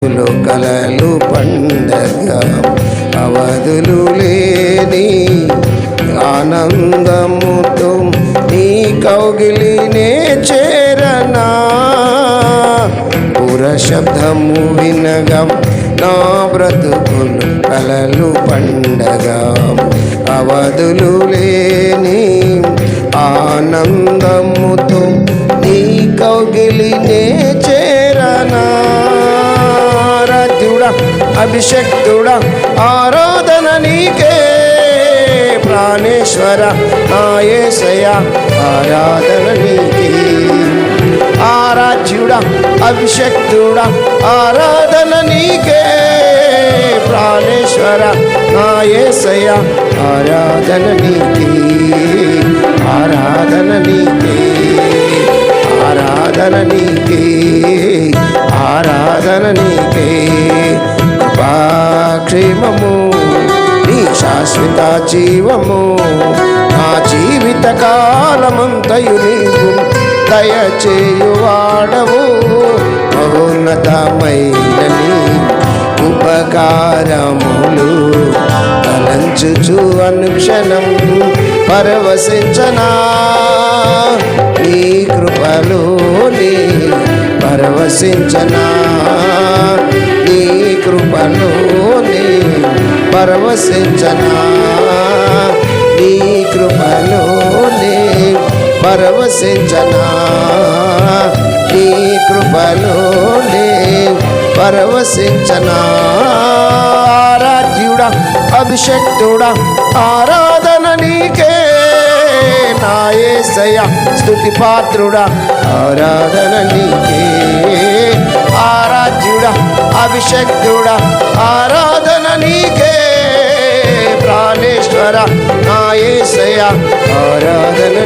కలలు పండగ అవధులు లేని ఆనందముతో నీ కౌగిలినే చేరనా. పుర శబ్దము వినగా నా బ్రతుకులు కలలు పండగ అవధులు లేని ఆనందముతో నీ కౌగిలినే చేరనా. అభిషక్తుడా ఆరాధన నీకే, ప్రాణేశ్వర నా యేసయ్యా ఆరాధన నీకే. ఆరాధ్యుడా అభిషక్తుడా ఆరాధన నీకే, ప్రాణేశ్వర నా యేసయ్యా ఆరాధన నీకే. ఆరాధన నీకే, ఆరాధన నీకే, ఆరాధన నీకే. క్షేమము నీ శాశ్వత జీవము నా జీవిత కాలమంతయు నీవు దయచేయువాడవు. మహోన్నతమైన నీ ఉపకారములు తలంచుచు అనుక్షణం పరవశించనా. నీ కృపలోని పరవశించనా, నీ కృపలోని పరవశించనా, నీ కృపలోని పరవశించనా, నీ కృపలోని పరవశించనా. ఆరాధ్యుడా అభిషక్తుడా ఆరాధన నీకే, నా యేసయ్యా స్తుతి పాత్రుడా ఆరాధన నీకే. ఆరాధ్యుడా అభిషక్తుడా ఆరాధన నీకే, ప్రాణేశ్వర నా యేసయ్యా ఆరాధన